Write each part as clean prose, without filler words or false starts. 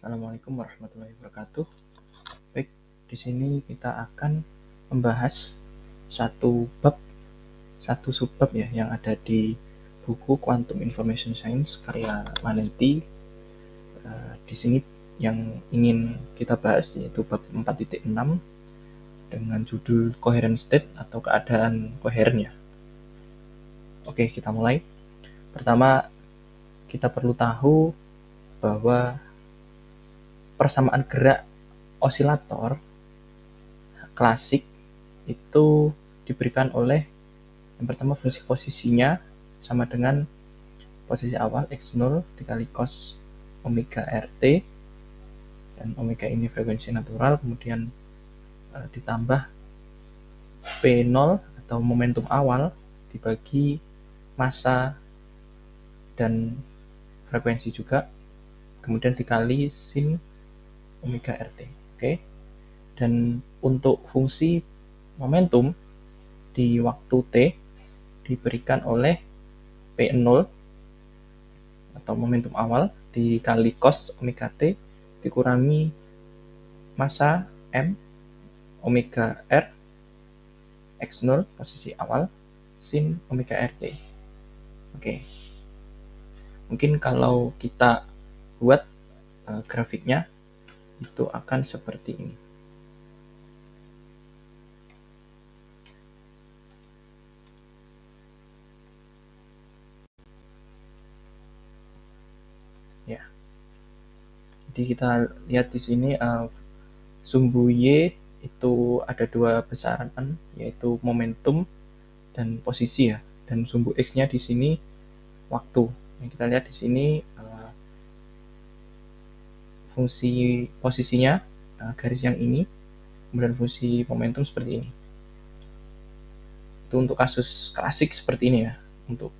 Assalamualaikum warahmatullahi wabarakatuh. Baik, di sini kita akan membahas satu subbab ya yang ada di buku Quantum Information Science karya Manenti. Di sini yang ingin kita bahas yaitu bab 4.6 dengan judul Coherent State atau keadaan koheren ya. Oke, kita mulai. Pertama, kita perlu tahu bahwa persamaan gerak osilator klasik itu diberikan oleh yang pertama fungsi posisinya sama dengan posisi awal x0 dikali cos omega rt, dan omega ini frekuensi natural, kemudian ditambah P0 atau momentum awal dibagi massa dan frekuensi juga, kemudian dikali sin omega rt. Oke. Dan untuk fungsi momentum di waktu t diberikan oleh P0 atau momentum awal dikali cos omega t dikurangi massa m omega r x0 posisi awal sin omega rt. Oke. Mungkin kalau kita buat grafiknya itu akan seperti ini. Ya. Jadi kita lihat di sini sumbu Y itu ada dua besaran, yaitu momentum dan posisi ya. Dan sumbu X-nya di sini waktu. Yang kita lihat di sini fungsi posisinya garis yang ini, kemudian fungsi momentum seperti ini. Itu untuk kasus klasik seperti ini ya, untuk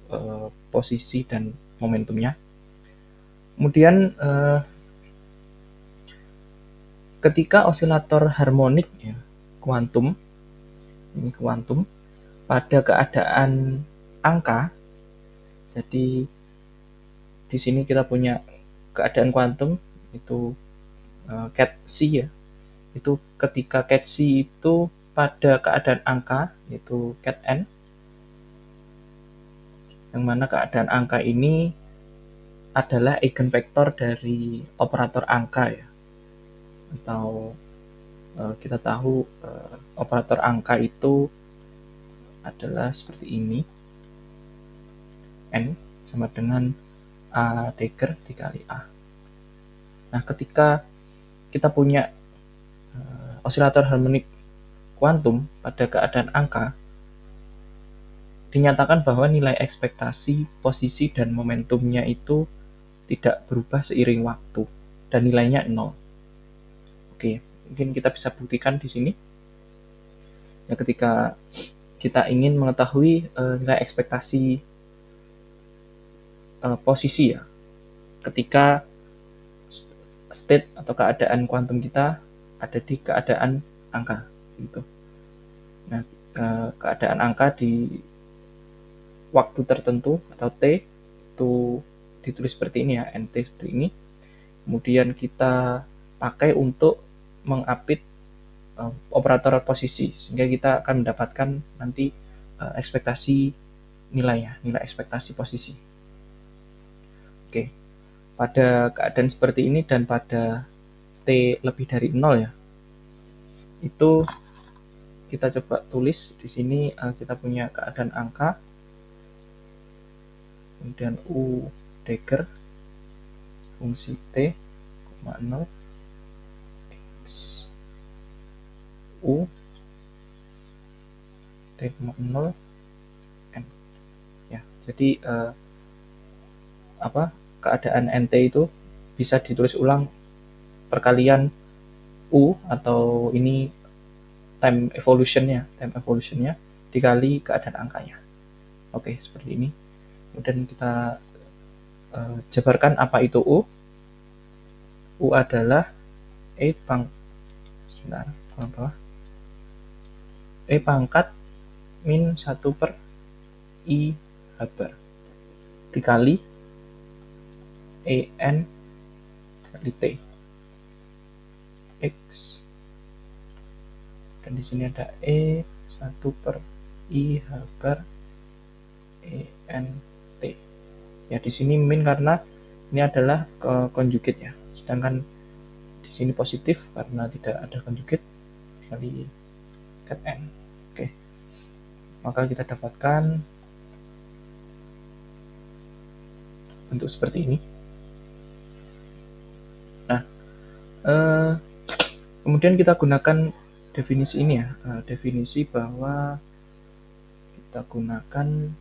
posisi dan momentumnya. Kemudian ketika osilator harmonik ya, kuantum pada keadaan angka, jadi di sini kita punya keadaan kuantum itu ket C ya, itu ketika ket C itu pada keadaan angka yaitu ket N, yang mana keadaan angka ini adalah eigenvektor dari operator angka ya, atau kita tahu operator angka itu adalah seperti ini, N sama dengan A dagger dikali A. Nah, ketika kita punya osilator harmonik kuantum pada keadaan angka, dinyatakan bahwa nilai ekspektasi, posisi, dan momentumnya itu tidak berubah seiring waktu, dan nilainya 0. Oke, mungkin kita bisa buktikan di sini. Ya, ketika kita ingin mengetahui nilai ekspektasi posisi ya, ketika state atau keadaan kuantum kita ada di keadaan angka gitu. Nah, keadaan angka di waktu tertentu atau t itu ditulis seperti ini ya, nt seperti ini. Kemudian kita pakai untuk mengupdate operator posisi, sehingga kita akan mendapatkan nanti ekspektasi nilainya, nilai ekspektasi posisi. Oke, pada keadaan seperti ini dan pada t lebih dari 0 ya, itu kita coba tulis di sini. Kita punya keadaan angka, kemudian U dagger fungsi t, 0 x U t,0 n ya. Jadi keadaan nt itu bisa ditulis ulang perkalian U atau ini time evolutionnya dikali keadaan angkanya. Oke, seperti ini. Kemudian kita jabarkan apa itu U. U adalah E pangkat min 1 per I habar dikali EN kali T. X, dan di sini ada E 1 per I H bar ENT. Ya, di sini min karena ini adalah conjugate ya, sedangkan di sini positif karena tidak ada conjugate kali kat N. Oke, maka kita dapatkan bentuk seperti ini. Nah, kemudian kita gunakan definisi ini ya, definisi bahwa kita gunakan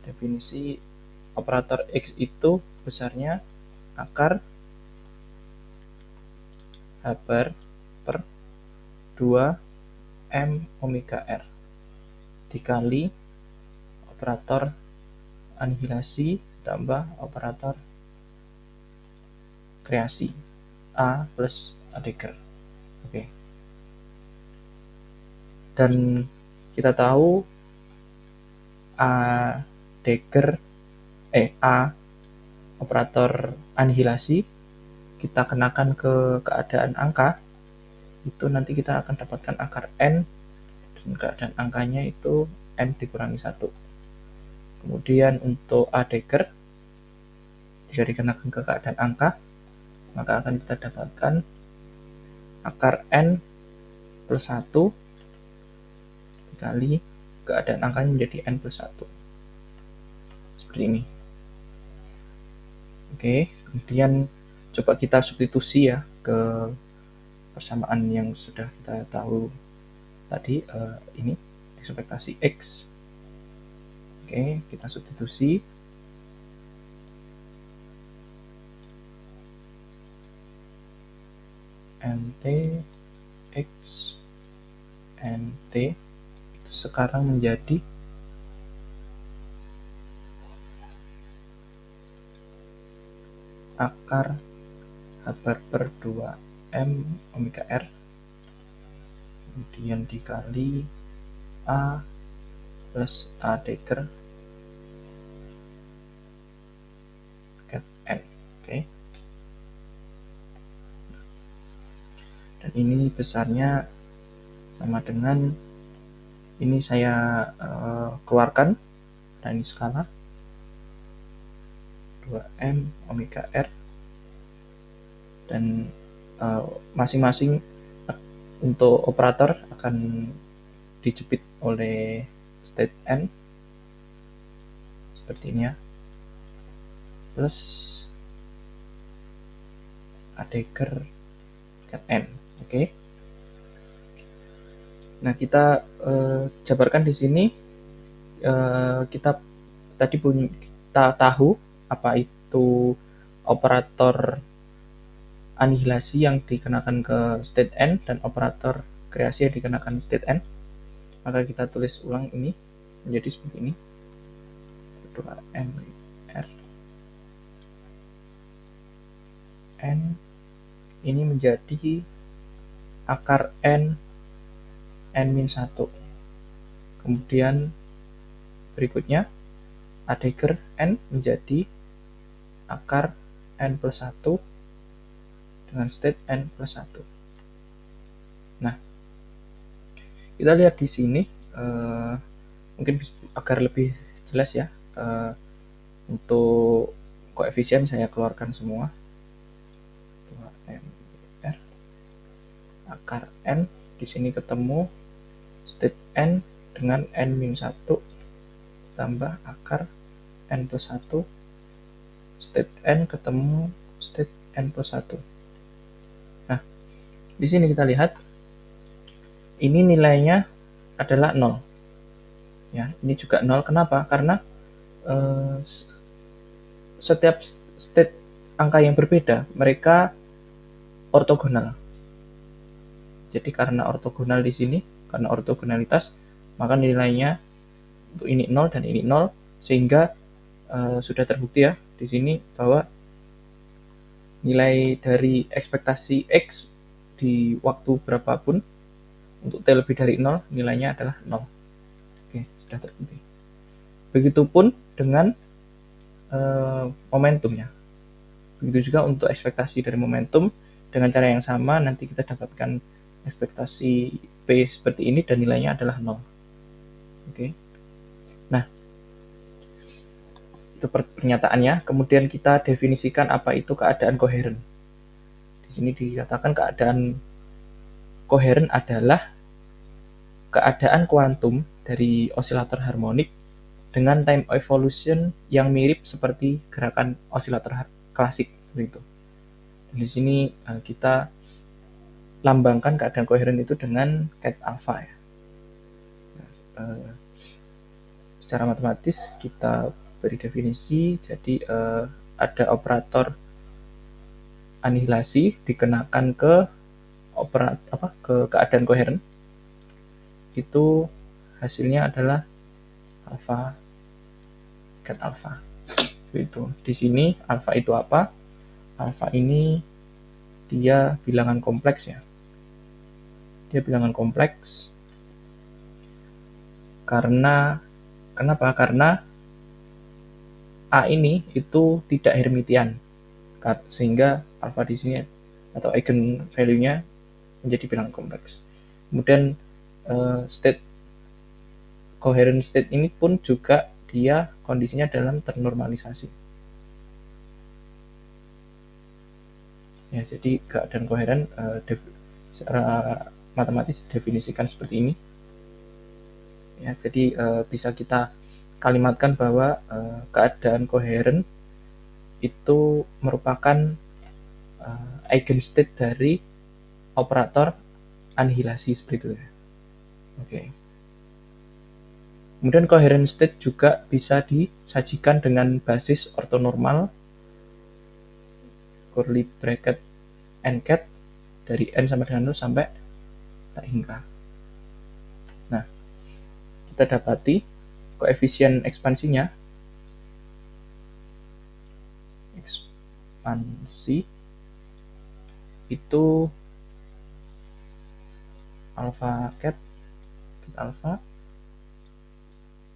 definisi operator X itu besarnya akar H bar per 2 M omega R dikali operator anihilasi tambah operator kreasi A plus Adegger. Oke. Dan kita tahu Adegger A operator anihilasi kita kenakan ke keadaan angka, itu nanti kita akan dapatkan akar N, dan keadaan angkanya itu N dikurangi 1. Kemudian untuk Adegger jika dikenakan ke keadaan angka, maka akan kita dapatkan akar N plus 1 dikali keadaan angkanya menjadi N plus 1. Seperti ini. Oke, kemudian coba kita substitusi ya ke persamaan yang sudah kita tahu tadi, ini ekspektasi X. Oke, kita substitusi. NT X NT itu sekarang menjadi akar H bar per 2 M omega R kemudian dikali A plus Adegger kat N. Oke. Dan ini besarnya sama dengan ini saya keluarkan, nah ini skala 2M omega R, dan masing-masing untuk operator akan dijepit oleh state N seperti ini ya, plus Adegger kat N. Oke. Nah, kita jabarkan di sini, kita tadi kita tahu apa itu operator anihilasi yang dikenakan ke state N dan operator kreasi yang dikenakan state N. Maka kita tulis ulang ini menjadi seperti ini, 2M R N ini menjadi akar N min 1. Kemudian berikutnya Adegger N menjadi akar N plus 1 dengan state N plus 1. Nah, kita lihat di sini, mungkin agar lebih jelas ya, untuk koefisien saya keluarkan semua, 2M R akar N, di sini ketemu state N dengan N min 1 tambah akar N plus 1, state N ketemu state N plus 1. Nah, di sini kita lihat ini nilainya adalah 0 ya, ini juga 0. Kenapa? Karena setiap state angka yang berbeda mereka ortogonal. Jadi karena ortogonal di sini, karena ortogonalitas, maka nilainya untuk ini 0 dan ini 0, sehingga sudah terbukti ya di sini bahwa nilai dari ekspektasi X di waktu berapapun untuk T lebih dari 0 nilainya adalah 0. Oke, sudah terbukti. Begitupun dengan momentumnya. Begitu juga untuk ekspektasi dari momentum, dengan cara yang sama nanti kita dapatkan ekspektasi P seperti ini dan nilainya adalah 0. Oke. Nah, itu pernyataannya. Kemudian kita definisikan apa itu keadaan koheren. Di sini dikatakan keadaan koheren adalah keadaan kuantum dari osilator harmonik dengan time evolution yang mirip seperti gerakan osilator klasik begitu. Di sini kita lambangkan keadaan koheren itu dengan ket alpha ya. Secara matematis kita beri definisi, jadi ada operator anihilasi dikenakan ke keadaan koheren, itu hasilnya adalah alpha ket alpha. Itu di sini alpha itu apa? Alpha ini dia bilangan kompleks ya. Dia bilangan kompleks karena kenapa? Karena A ini itu tidak Hermitian, sehingga alpha di sini atau eigen value-nya menjadi bilangan kompleks. Kemudian coherent state ini pun juga dia kondisinya dalam ternormalisasi. Ya, jadi keadaan koheren secara matematis definisikan seperti ini. Ya, jadi bisa kita kalimatkan bahwa keadaan koheren itu merupakan eigenstate dari operator anihilasi seperti itu ya. Oke. Kemudian coherent state juga bisa disajikan dengan basis ortonormal curly bracket n cat dari n sama dengan 0 sampai tak hingga. Nah, kita dapati koefisien ekspansinya itu alpha cat alpha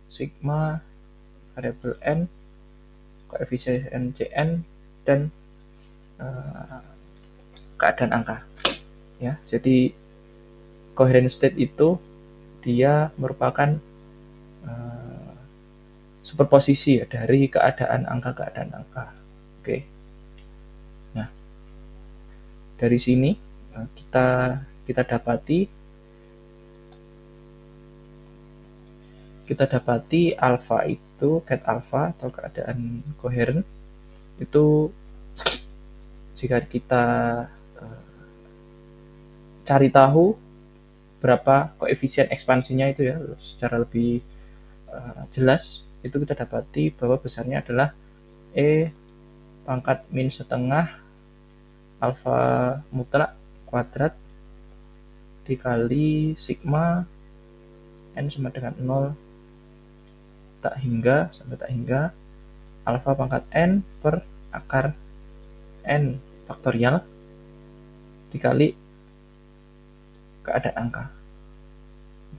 sigma variabel n koefisien cn dan keadaan angka ya. Jadi coherent state itu dia merupakan superposisi ya dari keadaan angka. Oke. Nah, dari sini kita dapati alpha itu ket alpha atau keadaan koheren itu jika kita cari tahu berapa koefisien ekspansinya itu ya secara lebih jelas, itu kita dapati bahwa besarnya adalah E pangkat min setengah alfa mutlak kuadrat dikali sigma n sama dengan 0 sampai tak hingga alfa pangkat n per akar n faktorial dikali keadaan angka.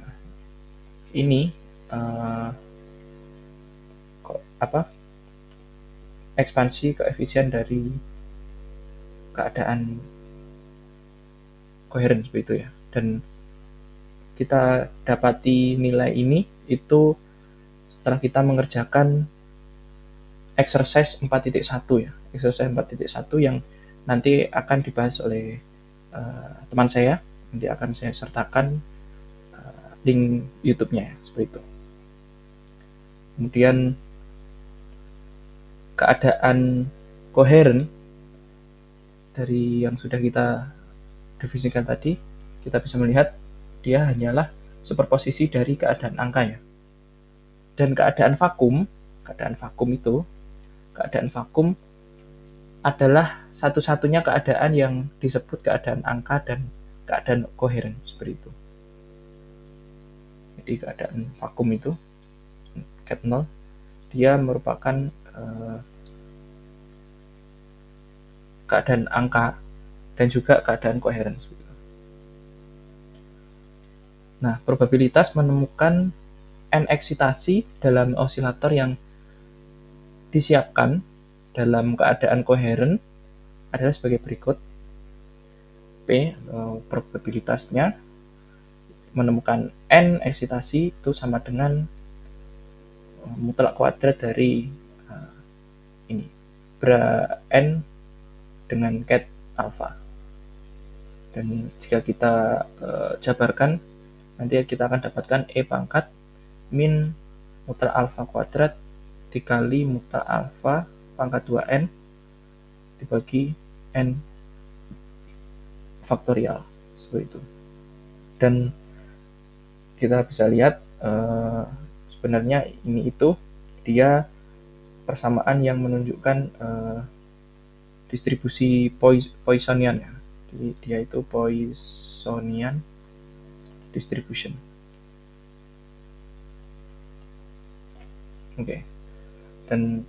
Nah, ini ekspansi koefisien dari keadaan koheren seperti itu ya. Dan kita dapati nilai ini itu setelah kita mengerjakan exercise 4.1 ya. Exercise 4.1 yang nanti akan dibahas oleh teman saya. Nanti akan saya sertakan link YouTube-nya ya, seperti itu. Kemudian keadaan koheren dari yang sudah kita definisikan tadi, kita bisa melihat dia hanyalah superposisi dari keadaan angka ya. Dan keadaan vakum adalah satu-satunya keadaan yang disebut keadaan angka dan keadaan koheren seperti itu. Jadi keadaan vakum itu ket 0 dia merupakan keadaan angka dan juga keadaan koheren. Nah, probabilitas menemukan n eksitasi dalam osilator yang disiapkan dalam keadaan koheren adalah sebagai berikut. P probabilitasnya menemukan n eksitasi itu sama dengan mutlak kuadrat dari ini bra n dengan ket alpha. Dan jika kita jabarkan, nanti kita akan dapatkan E pangkat min mutlak alpha kuadrat dikali mutlak alpha pangkat 2n dibagi n faktorial, seperti itu. Dan kita bisa lihat sebenarnya ini itu dia persamaan yang menunjukkan distribusi Poissonian ya. Jadi dia itu Poissonian distribution. Oke. Dan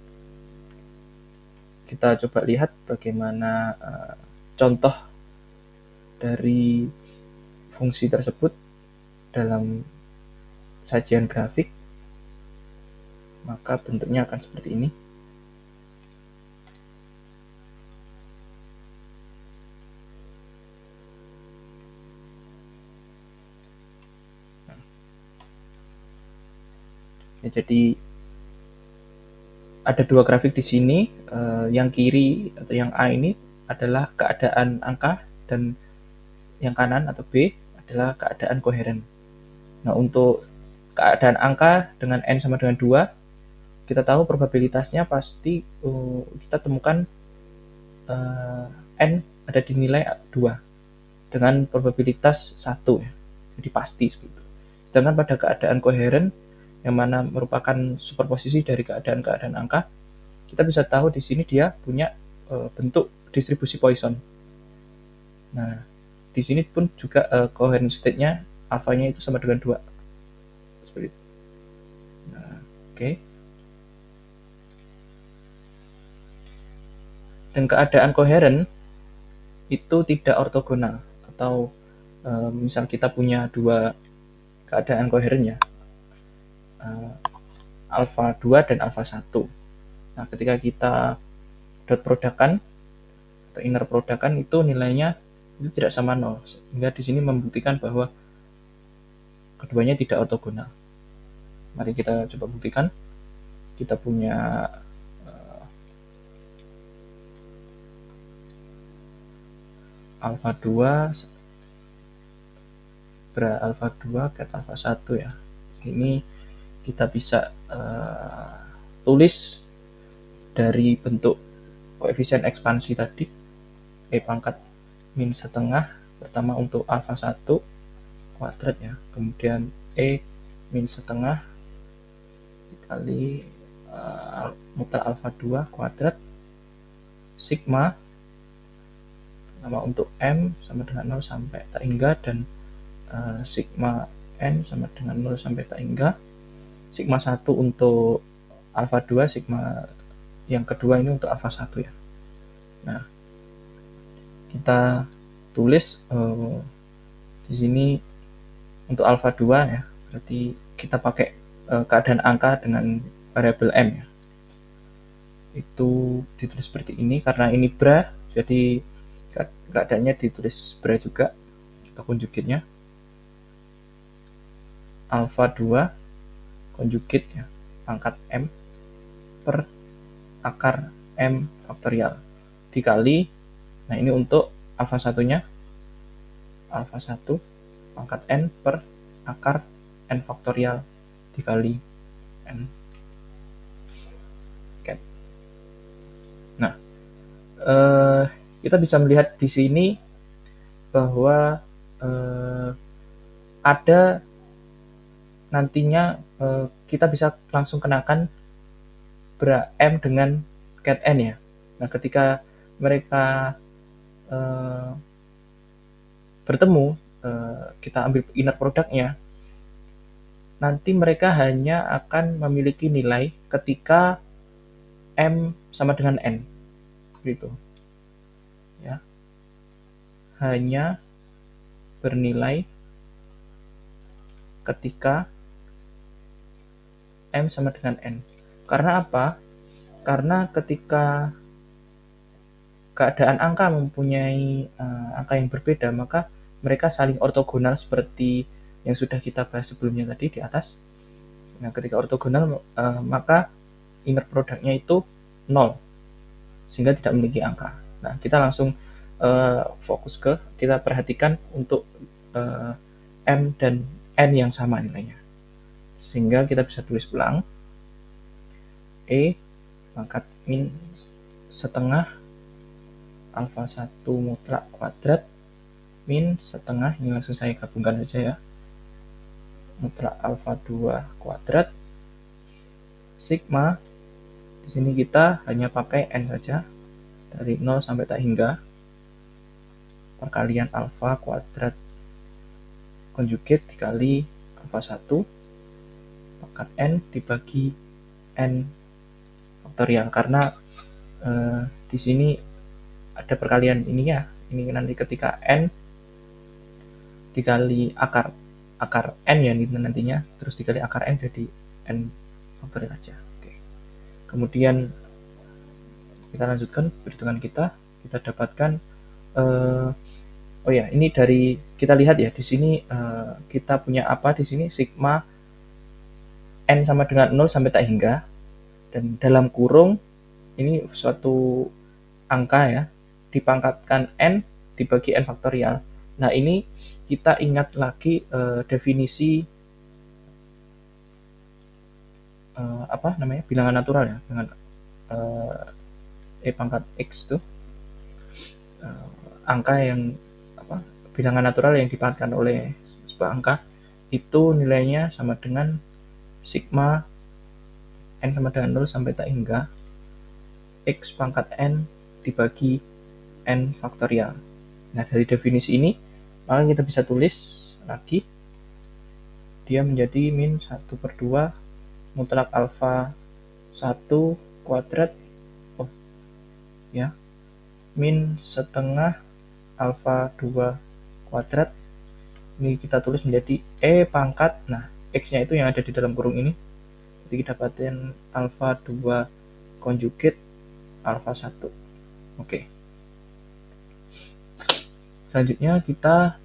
kita coba lihat bagaimana contoh dari fungsi tersebut dalam sajian grafik. Maka bentuknya akan seperti ini. Ya, jadi ada dua grafik di sini. Yang kiri atau yang A ini adalah keadaan angka dan yang kanan atau B adalah keadaan koheren. Nah, untuk keadaan angka dengan n sama dengan 2, kita tahu probabilitasnya pasti kita temukan n ada di nilai 2 dengan probabilitas 1 ya. Jadi pasti seperti itu. Sedangkan pada keadaan koheren yang mana merupakan superposisi dari keadaan-keadaan angka, kita bisa tahu di sini dia punya bentuk distribusi Poisson. Nah, di sini pun juga coherent state-nya alfanya itu sama dengan 2. Seperti itu. Nah, oke. Dan keadaan koheren itu tidak ortogonal, atau misal kita punya dua keadaan koheren ya, alfa 2 dan alfa 1. Nah, ketika kita dot produkkan atau inner produkkan itu nilainya itu tidak sama 0, sehingga di sini membuktikan bahwa keduanya tidak ortogonal. Mari kita coba buktikan. Kita punya alfa 2 bra alfa 2 ket alfa 1 ya. Ini kita bisa tulis dari bentuk koefisien ekspansi tadi, E pangkat min setengah pertama untuk alfa 1 kuadrat ya, kemudian E min setengah dikali mutlak alfa 2 kuadrat sigma sama untuk M sama dengan 0 sampai tak hingga, dan sigma N sama dengan 0 sampai tak hingga, sigma 1 untuk alfa 2, sigma yang kedua ini untuk alfa 1 ya. Nah, kita tulis di sini untuk alfa 2 ya, berarti kita pakai keadaan angka dengan variabel M ya. Itu ditulis seperti ini karena ini bra, jadi keadaannya ditulis bra juga atau konjugitnya. Alfa 2 konjugit ya, pangkat M per akar M faktorial dikali, nah ini untuk alfa satunya, alfa 1 pangkat N per akar N faktorial dikali N. Oke. Nah, kita bisa melihat di sini bahwa ada nantinya kita bisa langsung kenakan bra M dengan ket N ya. Nah, ketika mereka bertemu, kita ambil inner produknya, nanti mereka hanya akan memiliki nilai ketika M sama dengan N, gitu ya, hanya bernilai ketika M sama dengan N. Karena apa? Karena ketika keadaan angka mempunyai angka yang berbeda, maka mereka saling ortogonal seperti yang sudah kita bahas sebelumnya tadi di atas. Nah, ketika ortogonal maka inner produknya itu 0, sehingga tidak memiliki angka. Nah, kita langsung fokus kita perhatikan untuk M dan N yang sama nilainya. Sehingga kita bisa tulis ulang, E pangkat min setengah alfa 1 mutlak kuadrat min setengah, ini langsung saya gabungkan saja ya, mutlak alfa 2 kuadrat sigma. Di sini kita hanya pakai N saja, dari 0 sampai tak hingga, perkalian alfa kuadrat konjugat dikali alfa 1 pangkat N dibagi N faktorial, karena di sini ada perkalian ini ya, ini nanti ketika N dikali akar N ya ini nantinya, terus dikali akar N jadi N faktorial aja. Oke. Kemudian kita lanjutkan perhitungan kita dapatkan oh ya, ini dari kita lihat ya di sini kita punya apa di sini, sigma N sama dengan 0 sampai tak hingga, dan dalam kurung ini suatu angka ya, dipangkatkan N dibagi N faktorial. Nah, ini kita ingat lagi definisi apa namanya, bilangan natural ya, dengan E pangkat X tuh angka yang apa, bilangan natural yang dipangkatkan oleh sebuah angka itu nilainya sama dengan sigma N sama dengan 0 sampai tak hingga X pangkat N dibagi N faktorial. Nah, dari definisi ini maka kita bisa tulis lagi, dia menjadi min 1/2 mutlak alfa 1 kuadrat ya, min setengah alfa 2 kuadrat, ini kita tulis menjadi E pangkat, nah X nya itu yang ada di dalam kurung ini, jadi kita dapatkan alfa 2 konjugat alfa 1. Oke. Selanjutnya kita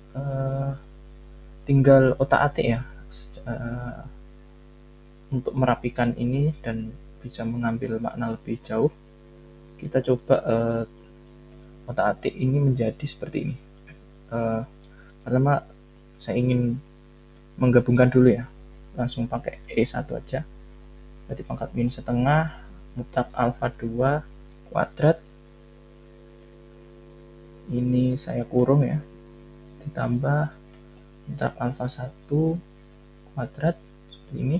tinggal otak-atik ya untuk merapikan ini dan bisa mengambil makna lebih jauh. Kita coba otak-atik ini menjadi seperti ini. Pertama saya ingin menggabungkan dulu ya, langsung pakai E1 aja, jadi pangkat min setengah mutlak alfa 2 kuadrat, ini saya kurung ya, ditambah mutlak alfa 1 kuadrat seperti ini,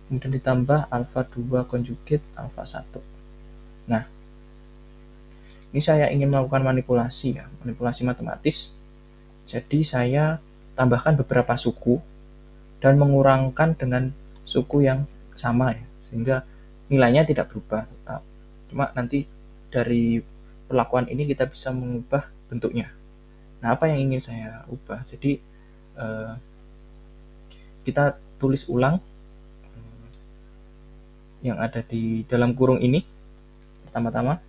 kemudian ditambah alfa 2 konjugat alfa 1. Nah, ini saya ingin melakukan manipulasi ya, manipulasi matematis. Jadi saya tambahkan beberapa suku dan mengurangkan dengan suku yang sama ya, sehingga nilainya tidak berubah tetap. Cuma nanti dari perlakuan ini kita bisa mengubah bentuknya. Nah, apa yang ingin saya ubah? Jadi kita tulis ulang yang ada di dalam kurung ini. Pertama-tama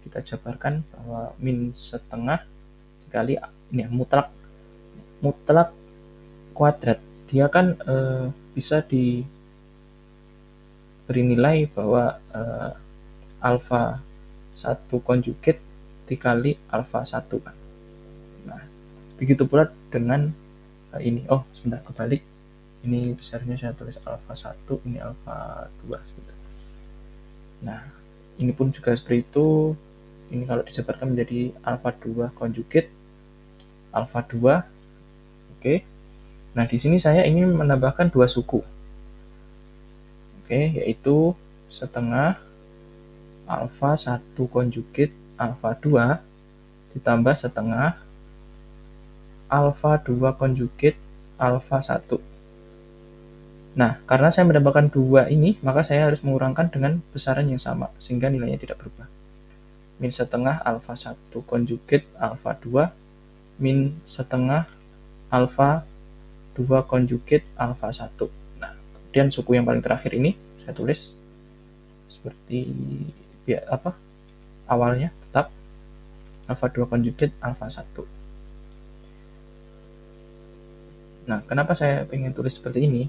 kita jabarkan bahwa min setengah dikali ini mutlak kuadrat, dia kan bisa diberi nilai bahwa alfa 1 konjugat dikali alfa 1 kan. Nah, begitu pula dengan ini. Oh, sebentar, kebalik. Ini besarnya saya tulis alfa 1, ini alfa 2 seperti itu. Nah, ini pun juga seperti itu. Ini kalau dijabarkan menjadi alfa 2 konjugat alfa 2. Oke. Nah, di sini saya ingin menambahkan dua suku. Oke, yaitu setengah alfa 1 konjugat alfa 2 ditambah setengah alfa 2 konjugat alfa 1. Nah, karena saya mendapatkan dua ini, maka saya harus mengurangkan dengan besaran yang sama, sehingga nilainya tidak berubah. Min setengah alfa 1 konjugat alfa 2 min setengah alfa 2 konjugat alfa 1. Nah, kemudian suku yang paling terakhir ini saya tulis seperti awalnya tetap alfa 2 konjugate alfa 1. Nah, kenapa saya pengen tulis seperti ini?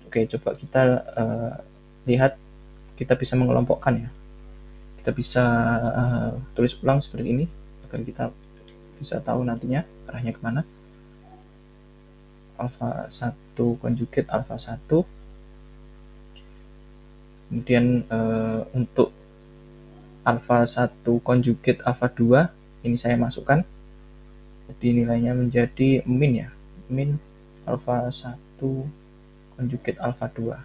Oke, coba kita lihat, kita bisa mengelompokkan ya. Kita bisa tulis ulang seperti ini, agar kita bisa tahu nantinya arahnya kemana. Alfa 1 konjugate alfa 1. Kemudian untuk alfa 1 konjugate alfa 2, ini saya masukkan. Jadi nilainya menjadi min ya, min alfa 1 konjugate alfa 2.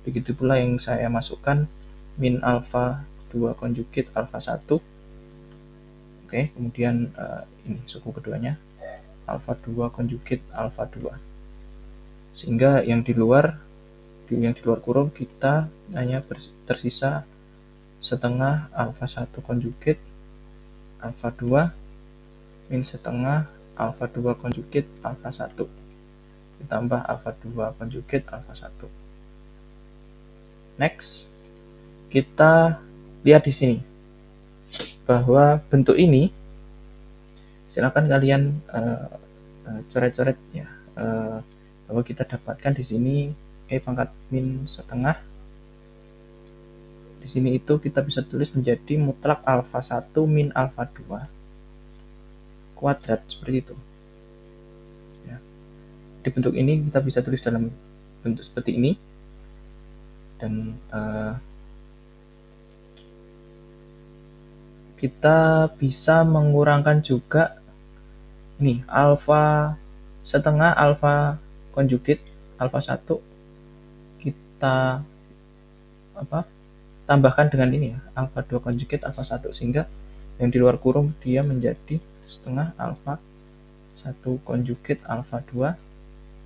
Begitu pula yang saya masukkan min alfa 2 konjugate alfa 1. Oke, kemudian ini suku keduanya alfa 2 konjugate alfa 2. Sehingga yang di luar kurung kita hanya tersisa setengah alfa 1 konjugate alfa 2 min setengah alfa 2 konjugate alfa 1 ditambah alfa 2 konjugate alfa 1. Next, kita lihat di sini bahwa bentuk ini, silakan kalian coret-coret ya, bahwa kita dapatkan di sini E pangkat min setengah. Di sini itu kita bisa tulis menjadi mutlak alfa 1 min alfa 2 kuadrat, seperti itu ya. Di bentuk ini kita bisa tulis dalam bentuk seperti ini, dan kita bisa mengurangkan juga ini alfa setengah alfa konjugate alfa 1 kita tambahkan dengan ini ya, alfa 2 konjugate alfa 1, sehingga yang di luar kurung dia menjadi setengah alfa 1 konjugate alfa 2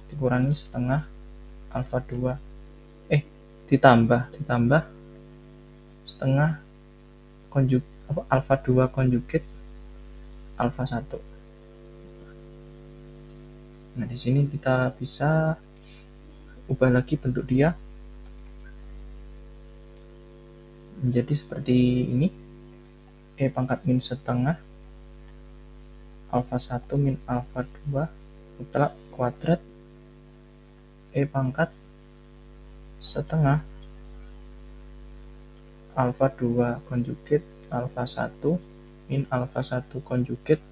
dikurangi setengah alfa 2 ditambah setengah alfa 2 konjugate alfa 1. Nah, di sini kita bisa ubah lagi bentuk dia menjadi seperti ini, E pangkat min setengah alfa 1 min alfa 2 mutlak kuadrat E pangkat setengah alfa 2 konjugate alfa 1 min alfa 1 konjugate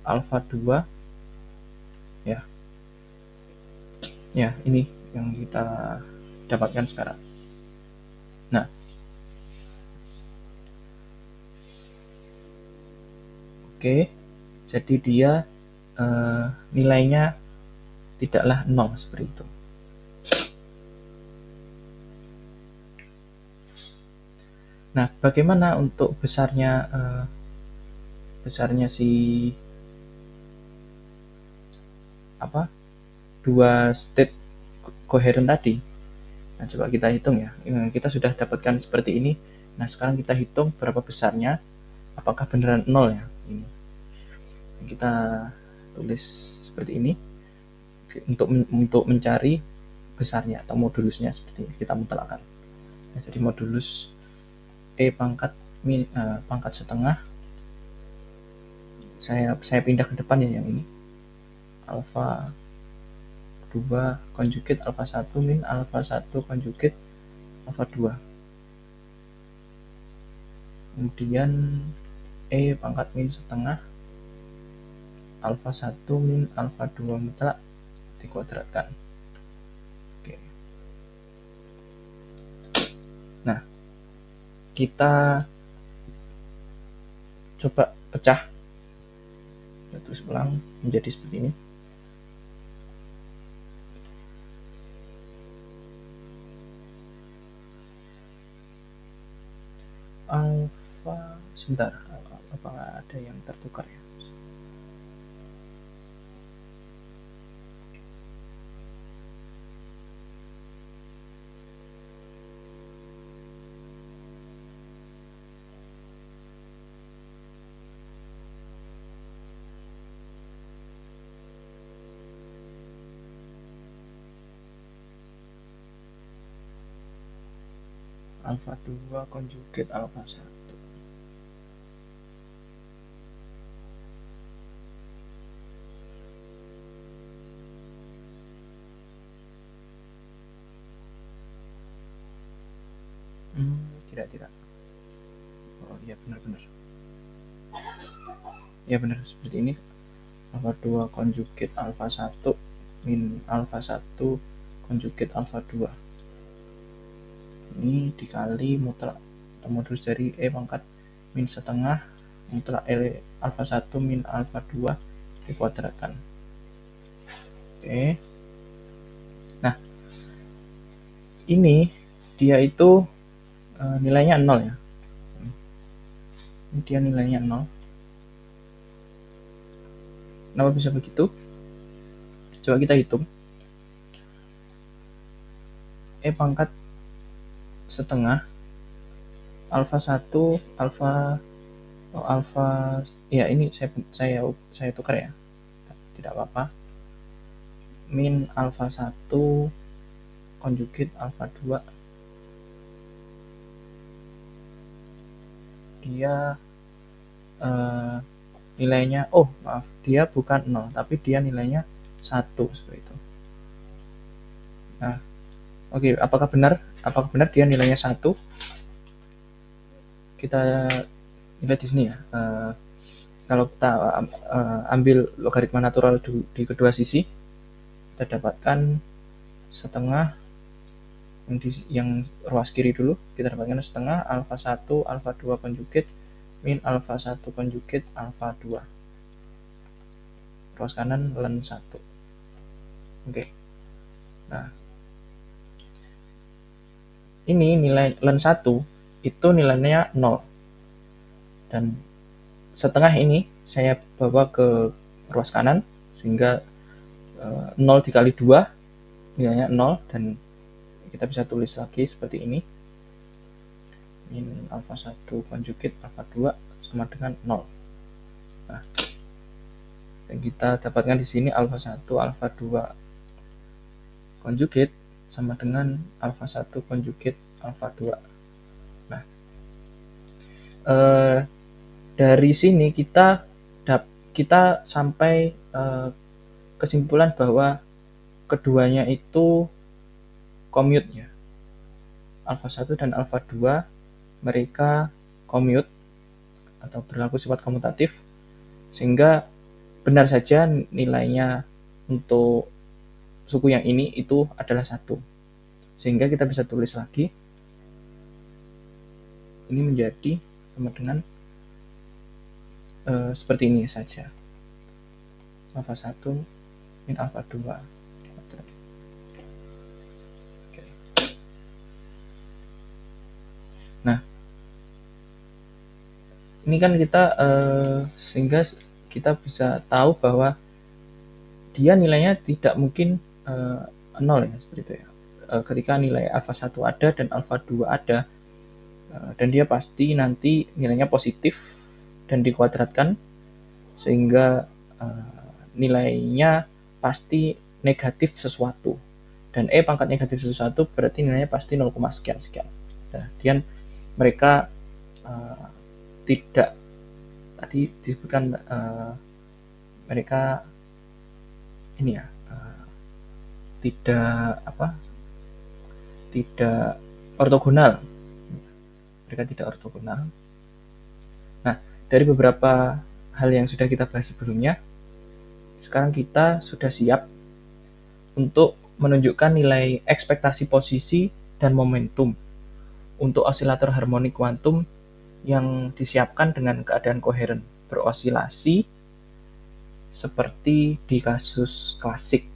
alfa 2 ya. Ya, ini yang kita dapatkan sekarang. Nah, oke, jadi dia nilainya tidaklah 0 seperti itu. Nah, bagaimana untuk besarnya si dua state coherent tadi? Nah, coba kita hitung ya. Kita sudah dapatkan seperti ini. Nah, sekarang kita hitung berapa besarnya. Apakah beneran 0 ya? Ini kita tulis seperti ini untuk mencari besarnya atau modulusnya, seperti ini kita mutlakkan. Nah, jadi modulus E pangkat setengah, saya pindah ke depan ya, yang ini alfa 2 konjugate alfa 1 min alfa 1 konjugate alfa 2. Kemudian E pangkat min setengah alfa 1 min alfa 2 mutlak dikuadratkan. Oke. Nah, kita coba pecah, terus ulang menjadi seperti ini. Alfa, sebentar, apakah ada yang tertukar ya? Alfa 2 konjugate alfa 1. Tidak. Oh iya, benar. Ya benar, seperti ini. Alfa 2 konjugate alfa 1 min alfa 1 konjugate alfa 2. Ini dikali mutlak atau modulus dari E pangkat min setengah mutlak alfa 1 min alfa 2 dikuadratkan. Oke. Nah, ini dia itu nilainya 0 ya. Ini dia nilainya 0. Kenapa bisa begitu? Coba kita hitung. E pangkat setengah alfa 1 alfa ya, ini saya tukar ya. Tidak apa-apa. Min alfa 1 konjugate alfa 2, dia nilainya, dia bukan 0 tapi dia nilainya 1 seperti itu. Nah, oke, apakah benar dia nilainya 1? Kita lihat di sini ya. Kalau kita ambil logaritma natural di kedua sisi, kita dapatkan setengah yang ruas kiri dulu, kita dapatkan setengah alfa 1 alfa 2 konjugate min alfa 1 konjugate alfa 2. Ruas kanan ln 1. Oke. Nah, ini nilai ln 1 itu nilainya 0. Dan setengah ini saya bawa ke ruas kanan sehingga 0 dikali 2 nilainya 0, dan kita bisa tulis lagi seperti ini. Min alfa 1 konjugate alfa 2 sama dengan 0. Nah, dan kita dapatkan di sini alfa 1 alfa 2 konjugate sama dengan alfa 1 konjugate alfa 2. Nah, dari sini kita sampai kesimpulan bahwa keduanya itu commute ya. Alfa 1 dan alfa 2 mereka commute atau berlaku sifat komutatif, sehingga benar saja nilainya untuk suku yang ini itu adalah 1. Sehingga kita bisa tulis lagi ini menjadi sama dengan seperti ini saja. Alfa 1 min alfa 2. Oke. Nah, ini kan kita sehingga kita bisa tahu bahwa dia nilainya tidak mungkin 0 ya, seperti itu ya. Ketika nilai alfa 1 ada dan alfa 2 ada, dan dia pasti nanti nilainya positif dan dikuadratkan, sehingga nilainya pasti negatif sesuatu, dan E pangkat negatif sesuatu berarti nilainya pasti 0, sekian. Nah, dan mereka tidak, tadi disebutkan mereka ini ya, tidak ortogonal. Mereka tidak ortogonal. Nah, dari beberapa hal yang sudah kita bahas sebelumnya, sekarang kita sudah siap untuk menunjukkan nilai ekspektasi posisi dan momentum untuk osilator harmonik kuantum yang disiapkan dengan keadaan koheren berosilasi seperti di kasus klasik